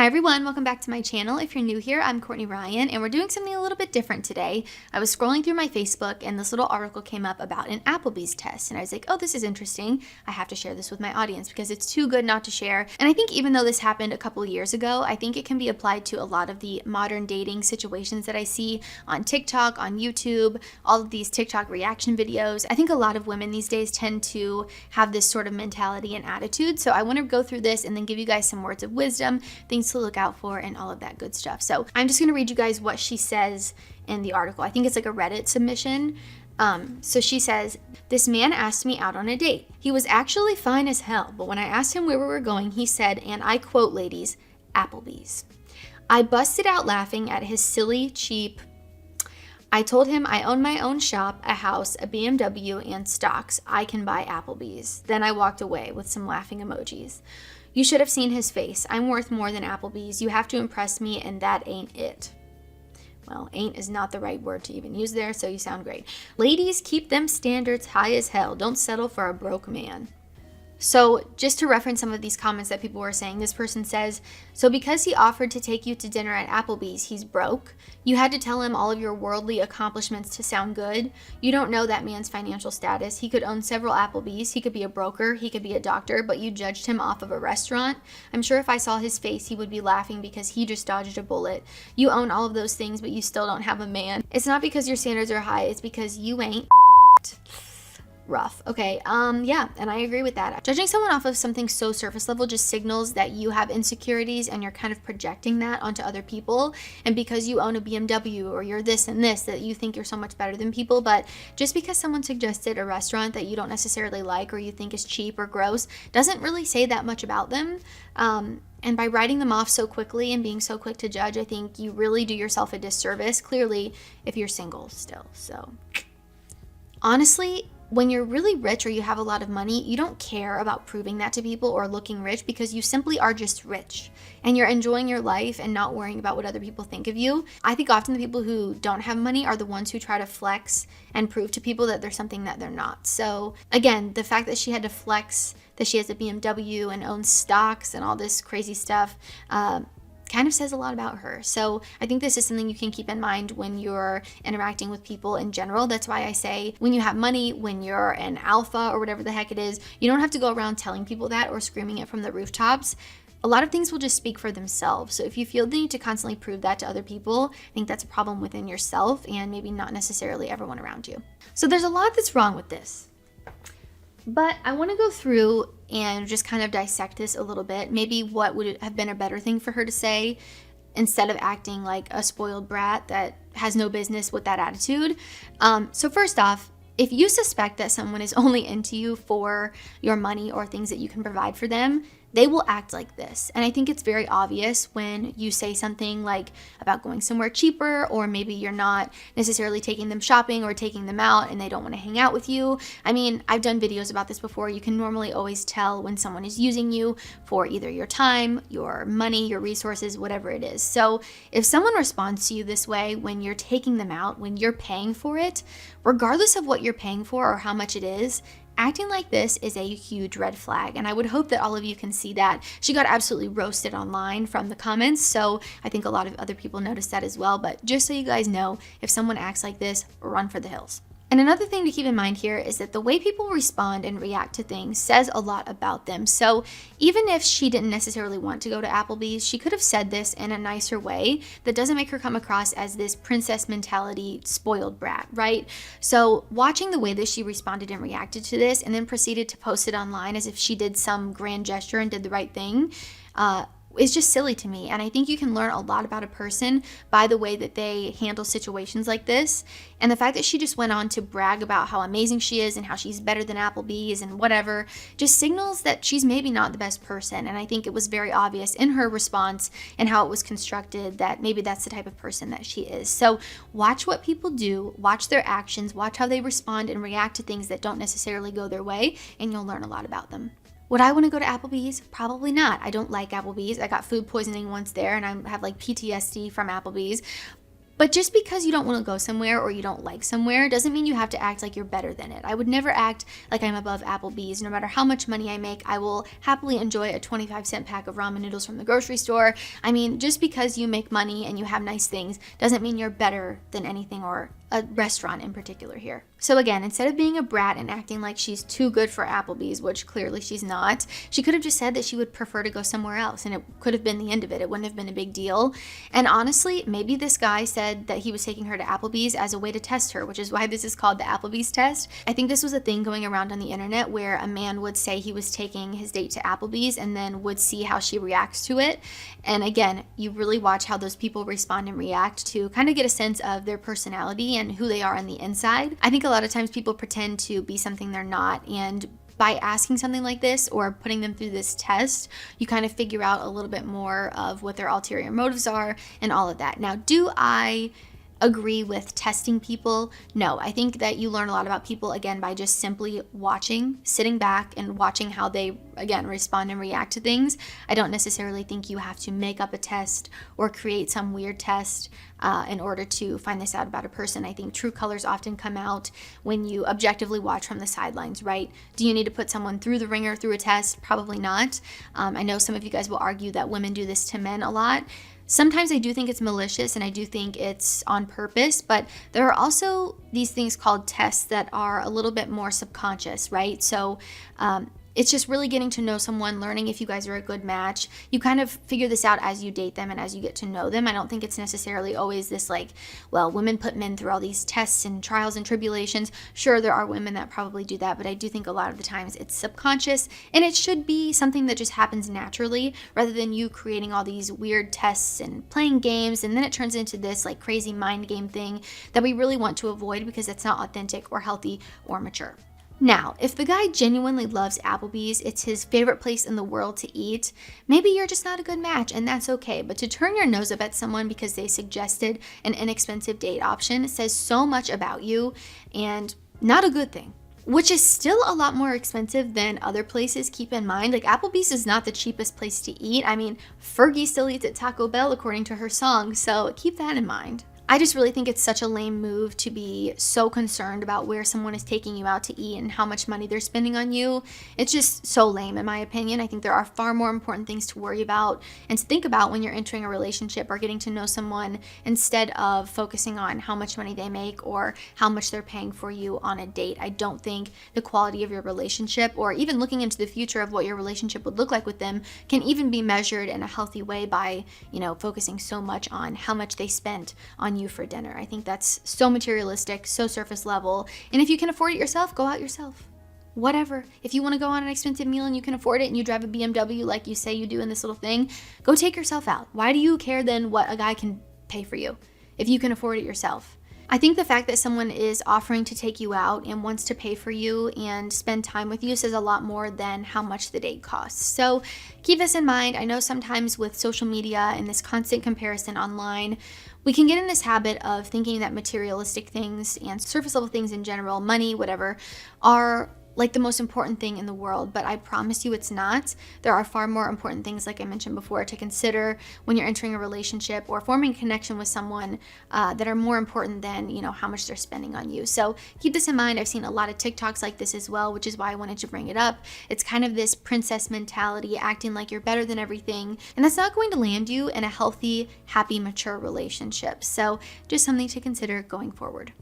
everyone, welcome back to my channel. If you're new here, I'm Courtney Ryan, and we're doing something a little bit different today. I was scrolling through my Facebook and this little article came up about an Applebee's test, and I was like, oh, this is interesting. I have to share this with my audience because it's too good not to share. And I think even though this happened a couple years ago, I think it can be applied to a lot of the modern dating situations that I see on TikTok, on YouTube, all of these TikTok reaction videos. I think a lot of women these days tend to have this sort of mentality and attitude. So I want to go through this and then give you guys some words of wisdom, things to look out for, and all of that good stuff. So I'm just going to read you guys what she says in the article. I think it's like a Reddit submission. So she says, this man asked me out on a date. He was actually fine as hell, but when I asked him where we were going, he said, and I quote, ladies, Applebee's. I busted out laughing at his silly, cheap. I told him I own my own shop, a house, a BMW, and stocks. I can buy Applebee's. Then I walked away with some laughing emojis. You should have seen his face. I'm worth more than Applebee's. You have to impress me, and that ain't it. Well, ain't is not the right word to even use there, so you sound great. Ladies, keep them standards high as hell. Don't settle for a broke man. So just to reference some of these comments that people were saying, this person says, so because he offered to take you to dinner at Applebee's, he's broke? You had to tell him all of your worldly accomplishments to sound good? You don't know that man's financial status. He could own several Applebee's. He could be a broker. He could be a doctor, but you judged him off of a restaurant? I'm sure if I saw his face, he would be laughing because he just dodged a bullet. You own all of those things, but you still don't have a man. It's not because your standards are high. It's because you ain't rough. Okay, yeah, and I agree with that. Judging someone off of something so surface level just signals that you have insecurities and you're kind of projecting that onto other people. And because you own a BMW or you're this and this, that you think you're so much better than people. But just because someone suggested a restaurant that you don't necessarily like or you think is cheap or gross doesn't really say that much about them. And by writing them off so quickly and being so quick to judge, I think you really do yourself a disservice, clearly, if you're single still. So honestly, when you're really rich or you have a lot of money, you don't care about proving that to people or looking rich because you simply are just rich and you're enjoying your life and not worrying about what other people think of you. I think often the people who don't have money are the ones who try to flex and prove to people that they're something that they're not. So again, the fact that she had to flex that she has a BMW and owns stocks and all this crazy stuff, kind of says a lot about her. So I think this is something you can keep in mind when you're interacting with people in general. That's why I say when you have money, when you're an alpha or whatever the heck it is, you don't have to go around telling people that or screaming it from the rooftops. A lot of things will just speak for themselves. So if you feel the need to constantly prove that to other people, I think that's a problem within yourself and maybe not necessarily everyone around you. So there's a lot that's wrong with this. But I want to go through and just kind of dissect this a little bit. Maybe what would have been a better thing for her to say instead of acting like a spoiled brat that has no business with that attitude. So first off, if you suspect that someone is only into you for your money or things that you can provide for them, they will act like this. And I think it's very obvious when you say something like about going somewhere cheaper, or maybe you're not necessarily taking them shopping or taking them out and they don't want to hang out with you. I mean, I've done videos about this before. You can normally always tell when someone is using you for either your time, your money, your resources, whatever it is. So if someone responds to you this way when you're taking them out, when you're paying for it, regardless of what you're paying for or how much it is, acting like this is a huge red flag, and I would hope that all of you can see that. She got absolutely roasted online from the comments, so I think a lot of other people noticed that as well. But just so you guys know, if someone acts like this, run for the hills. And another thing to keep in mind here is that the way people respond and react to things says a lot about them. So even if she didn't necessarily want to go to Applebee's, she could have said this in a nicer way that doesn't make her come across as this princess mentality spoiled brat, right? So watching the way that she responded and reacted to this and then proceeded to post it online as if she did some grand gesture and did the right thing, is just silly to me. And I think you can learn a lot about a person by the way that they handle situations like this. And the fact that she just went on to brag about how amazing she is and how she's better than Applebee's and whatever just signals that she's maybe not the best person. And I think it was very obvious in her response and how it was constructed that maybe that's the type of person that she is. So watch what people do, watch their actions, watch how they respond and react to things that don't necessarily go their way, and you'll learn a lot about them. Would I want to go to Applebee's? Probably not. I don't like Applebee's. I got food poisoning once there and I have like PTSD from Applebee's. But just because you don't want to go somewhere or you don't like somewhere doesn't mean you have to act like you're better than it. I would never act like I'm above Applebee's. No matter how much money I make, I will happily enjoy a 25-cent pack of ramen noodles from the grocery store. I mean, just because you make money and you have nice things doesn't mean you're better than anything or a restaurant in particular here. So again, instead of being a brat and acting like she's too good for Applebee's, which clearly she's not, she could have just said that she would prefer to go somewhere else, and it could have been the end of it. It wouldn't have been a big deal. And honestly, maybe this guy said that he was taking her to Applebee's as a way to test her, which is why this is called the Applebee's test. I think this was a thing going around on the internet where a man would say he was taking his date to Applebee's and then would see how she reacts to it. And again, you really watch how those people respond and react to kind of get a sense of their personality and who they are on the inside. I think a lot of times people pretend to be something they're not, and by asking something like this or putting them through this test, you kind of figure out a little bit more of what their ulterior motives are and all of that. Now, do I agree with testing people? No, I think that you learn a lot about people, again, by just simply watching, sitting back and watching how they, again, respond and react to things. I don't necessarily think you have to make up a test or create some weird test in order to find this out about a person. I think true colors often come out when you objectively watch from the sidelines, right? Do you need to put someone through the ringer through a test? Probably not. I know some of you guys will argue that women do this to men a lot. Sometimes I do think it's malicious and I do think it's on purpose, but there are also these things called tests that are a little bit more subconscious, right? So it's just really getting to know someone, learning if you guys are a good match. You kind of figure this out as you date them and as you get to know them. I don't think it's necessarily always this like, well, women put men through all these tests and trials and tribulations. Sure, there are women that probably do that, but I do think a lot of the times it's subconscious, and it should be something that just happens naturally rather than you creating all these weird tests and playing games, and then it turns into this like crazy mind game thing that we really want to avoid because it's not authentic or healthy or mature. Now, if the guy genuinely loves Applebee's, it's his favorite place in the world to eat, maybe you're just not a good match, and that's okay. But to turn your nose up at someone because they suggested an inexpensive date option says so much about you, and not a good thing. Which is still a lot more expensive than other places, keep in mind. Like, Applebee's is not the cheapest place to eat. I mean, Fergie still eats at Taco Bell according to her song, so keep that in mind. I just really think it's such a lame move to be so concerned about where someone is taking you out to eat and how much money they're spending on you. It's just so lame in my opinion. I think there are far more important things to worry about and to think about when you're entering a relationship or getting to know someone, instead of focusing on how much money they make or how much they're paying for you on a date. I don't think the quality of your relationship, or even looking into the future of what your relationship would look like with them, can even be measured in a healthy way by, focusing so much on how much they spent on you for dinner. I think that's so materialistic, so surface level. And if you can afford it yourself, go out yourself. Whatever. If you want to go on an expensive meal and you can afford it and you drive a BMW like you say you do in this little thing, go take yourself out. Why do you care then what a guy can pay for you if you can afford it yourself? I think the fact that someone is offering to take you out and wants to pay for you and spend time with you says a lot more than how much the date costs. So keep this in mind. I know sometimes with social media and this constant comparison online, we can get in this habit of thinking that materialistic things and surface level things in general, money, whatever, are like the most important thing in the world, but I promise you it's not. There are far more important things, like I mentioned before, to consider when you're entering a relationship or forming a connection with someone that are more important than, how much they're spending on you. So keep this in mind. I've seen a lot of TikToks like this as well, which is why I wanted to bring it up. It's kind of this princess mentality, acting like you're better than everything, and that's not going to land you in a healthy, happy, mature relationship. So just something to consider going forward.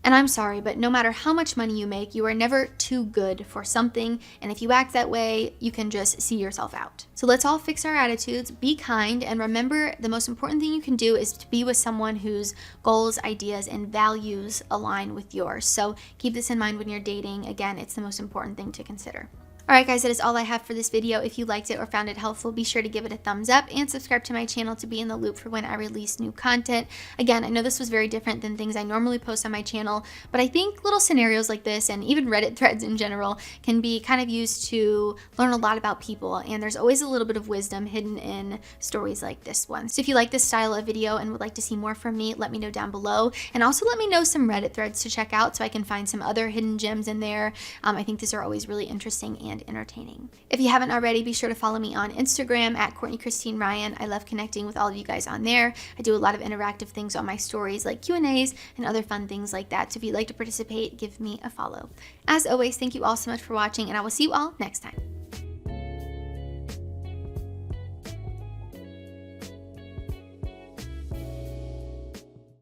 And I'm sorry, but no matter how much money you make, you are never too good for something. And if you act that way, you can just see yourself out. So let's all fix our attitudes, be kind, and remember the most important thing you can do is to be with someone whose goals, ideas, and values align with yours. So keep this in mind when you're dating. Again, it's the most important thing to consider. Alright guys, that is all I have for this video. If you liked it or found it helpful, be sure to give it a thumbs up and subscribe to my channel to be in the loop for when I release new content. Again, I know this was very different than things I normally post on my channel, but I think little scenarios like this, and even Reddit threads in general, can be kind of used to learn a lot about people, and there's always a little bit of wisdom hidden in stories like this one. So if you like this style of video and would like to see more from me, let me know down below, and also let me know some Reddit threads to check out so I can find some other hidden gems in there. I think these are always really interesting and and entertaining. If you haven't already, be sure to follow me on Instagram at Courtney Christine Ryan. I love connecting with all of you guys on there. I do a lot of interactive things on my stories like Q&As and other fun things like that. So if you'd like to participate, give me a follow. As always, thank you all so much for watching, and I will see you all next time.